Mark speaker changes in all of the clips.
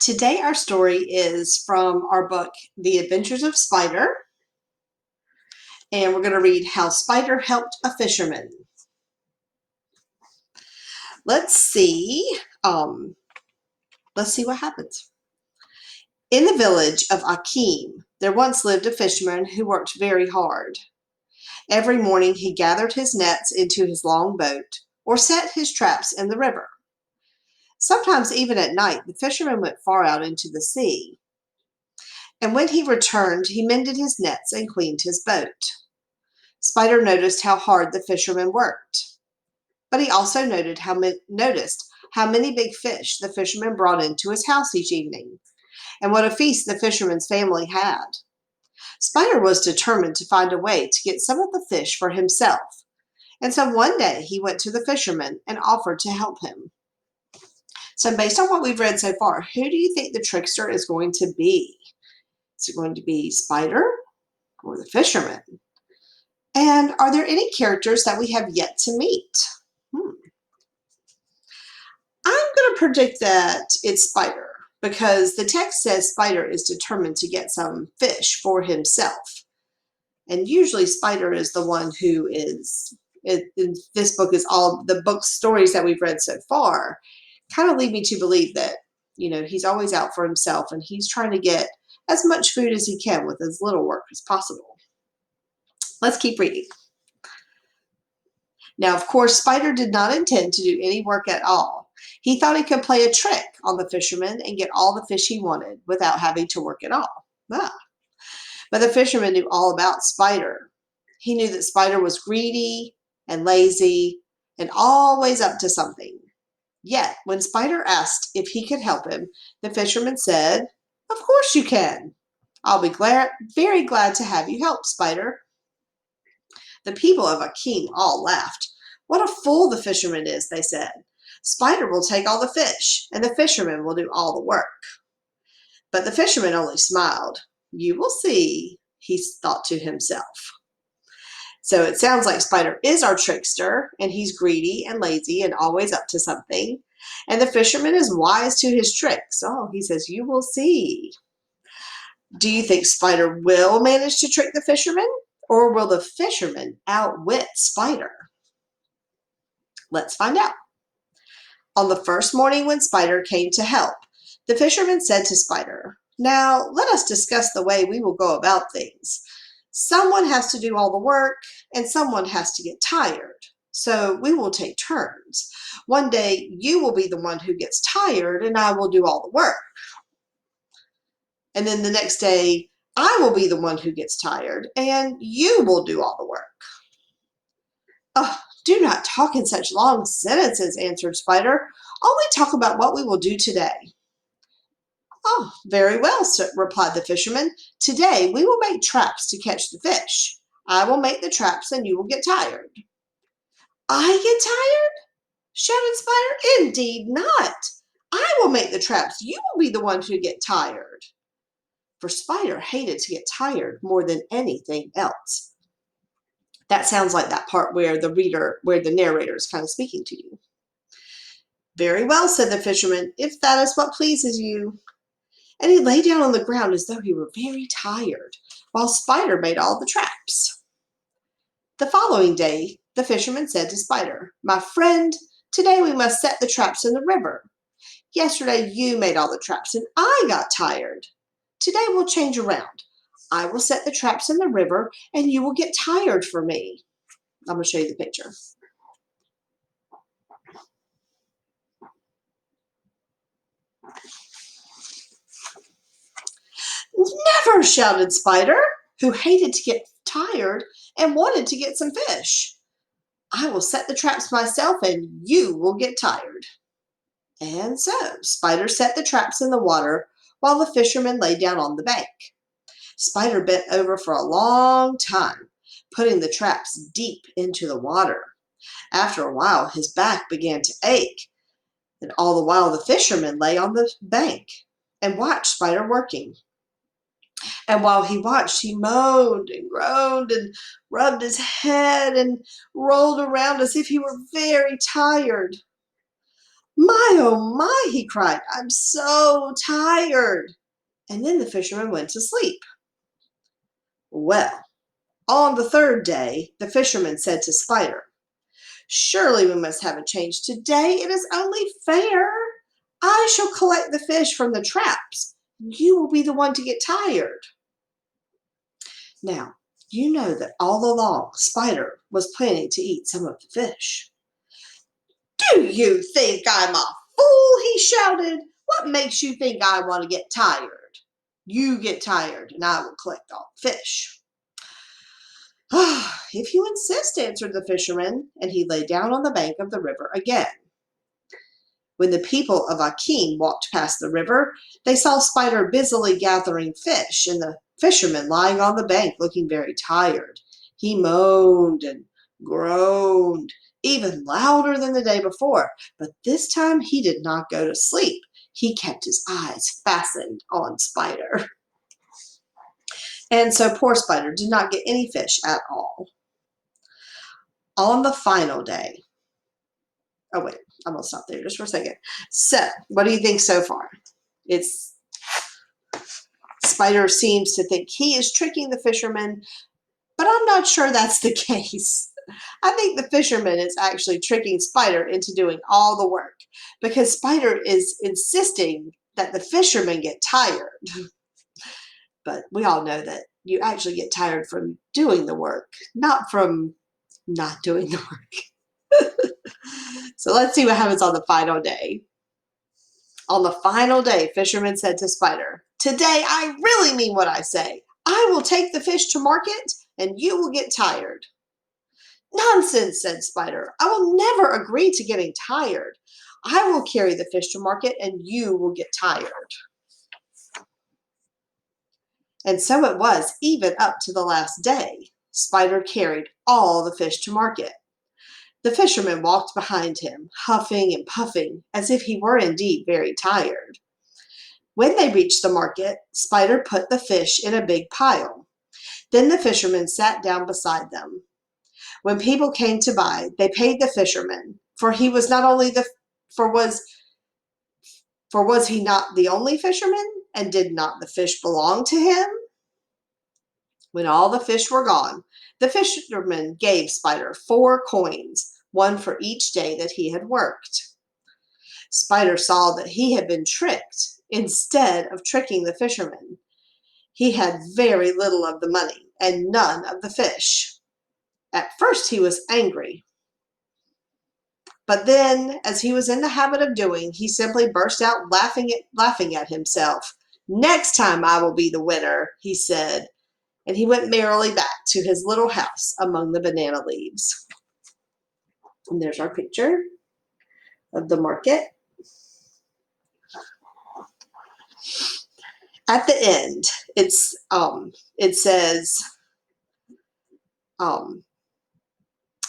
Speaker 1: Today, our story is from our book, The Adventures of Spider, and we're going to read How Spider Helped a Fisherman. Let's see. Let's see what happens. In the village of Akim, there once lived a fisherman who worked very hard. Every morning, he gathered his nets into his long boat or set his traps in the river. Sometimes, even at night, the fisherman went far out into the sea. And when he returned, he mended his nets and cleaned his boat. Spider noticed how hard the fisherman worked, but he also noticed how many big fish the fisherman brought into his house each evening, and what a feast the fisherman's family had. Spider was determined to find a way to get some of the fish for himself, and so one day he went to the fisherman and offered to help him. So based on what we've read so far, who do you think the trickster is going to be? Is it going to be Spider or the fisherman? And are there any characters that we have yet to meet? I'm going to predict that it's Spider because the text says Spider is determined to get some fish for himself. And usually Spider is the one who is, this book is all, the book stories that we've read so far kind of lead me to believe that, he's always out for himself and he's trying to get as much food as he can with as little work as possible. Let's keep reading. Now, of course, Spider did not intend to do any work at all. He thought he could play a trick on the fisherman and get all the fish he wanted without having to work at all. But the fisherman knew all about Spider. He knew that Spider was greedy and lazy and always up to something. Yet, when Spider asked if he could help him, the fisherman said, "Of course you can. I'll be very glad to have you help, Spider." The people of Akim all laughed. "What a fool the fisherman is," they said. "Spider will take all the fish, and the fisherman will do all the work." But the fisherman only smiled. "You will see," he thought to himself. So it sounds like Spider is our trickster, and he's greedy and lazy and always up to something. And the fisherman is wise to his tricks. Oh, he says, "You will see." Do you think Spider will manage to trick the fisherman? Or will the fisherman outwit Spider? Let's find out. On the first morning when Spider came to help, the fisherman said to Spider, "Now let us discuss the way we will go about things. Someone has to do all the work and someone has to get tired. So we will take turns. One day you will be the one who gets tired and I will do all the work. And then the next day, I will be the one who gets tired, and you will do all the work." "Oh, do not talk in such long sentences," answered Spider. "Only talk about what we will do today." "Oh, very well," replied the fisherman. "Today we will make traps to catch the fish. I will make the traps and you will get tired." "I get tired?" shouted Spider. "Indeed not. I will make the traps. You will be the one who get tired." For Spider hated to get tired more than anything else. That sounds like that part where the narrator is kind of speaking to you. "Very well," said the fisherman, "if that is what pleases you." And he lay down on the ground as though he were very tired, while Spider made all the traps. The following day, the fisherman said to Spider, "My friend, today we must set the traps in the river. Yesterday you made all the traps and I got tired. Today we'll change around. I will set the traps in the river and you will get tired for me." I'm going to show you the picture. "Never!" shouted Spider, who hated to get tired and wanted to get some fish. "I will set the traps myself and you will get tired." And so Spider set the traps in the water while the fisherman lay down on the bank. Spider bent over for a long time, putting the traps deep into the water. After a while, his back began to ache, and all the while the fisherman lay on the bank and watched Spider working. And while he watched, he moaned and groaned and rubbed his head and rolled around as if he were very tired. My, oh my, he cried. I'm so tired. And then the fisherman went to sleep. Well, on the third day, the fisherman said to Spider, surely we must have a change today. It is only fair. I shall collect the fish from the traps. You will be the one to get tired. Now, you know that all along Spider was planning to eat some of the fish. Do you think I'm a fool? He shouted. What makes you think I want to get tired? You get tired and I will collect all the fish. If you insist, answered the fisherman, and he lay down on the bank of the river again. When the people of Akin walked past the river, they saw Spider busily gathering fish and the fisherman lying on the bank looking very tired. He moaned and groaned, even louder than the day before, but this time he did not go to sleep. He kept his eyes fastened on Spider. And so poor Spider did not get any fish at all. On the final day, oh wait, I'm going to stop there just for a second. So, what do you think so far? It's Spider seems to think he is tricking the fisherman, but I'm not sure that's the case. I think the fisherman is actually tricking Spider into doing all the work because Spider is insisting that the fisherman get tired. But we all know that you actually get tired from doing the work, not from not doing the work. So let's see what happens on the final day. On the final day, Fisherman said to Spider, today I really mean what I say. I will take the fish to market and you will get tired. Nonsense, said Spider. I will never agree to getting tired. I will carry the fish to market and you will get tired. And so it was, even up to the last day. Spider carried all the fish to market. The fisherman walked behind him, huffing and puffing, as if he were indeed very tired. When they reached the market, Spider put the fish in a big pile. Then the fisherman sat down beside them. When people came to buy, they paid the fisherman, for he was not only the for was he not the only fisherman, and did not the fish belong to him? When all the fish were gone, the fisherman gave Spider 4 coins, one for each day that he had worked. Spider saw that he had been tricked instead of tricking the fisherman. He had very little of the money and none of the fish. At first he was angry, but then, as he was in the habit of doing, he simply burst out laughing at himself. Next time I will be the winner, he said, and he went merrily back to his little house among the banana leaves. And there's our picture of the market. At the end, it says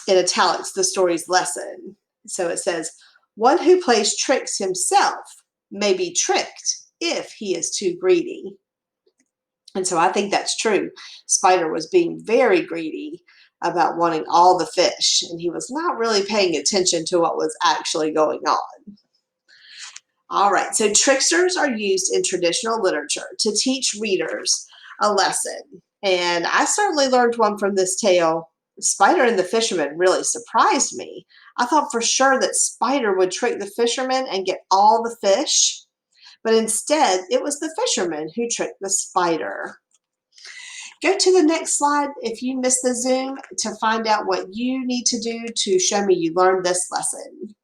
Speaker 1: in italics the story's lesson. So it says, one who plays tricks himself may be tricked if he is too greedy. And so I think that's true. Spider was being very greedy about wanting all the fish, and he was not really paying attention to what was actually going on. All right, so tricksters are used in traditional literature to teach readers a lesson. And I certainly learned one from this tale. Spider and the fisherman really surprised me. I thought for sure that Spider would trick the fisherman and get all the fish, but instead it was the fisherman who tricked the spider. Go to the next slide if you missed the Zoom to find out what you need to do to show me you learned this lesson.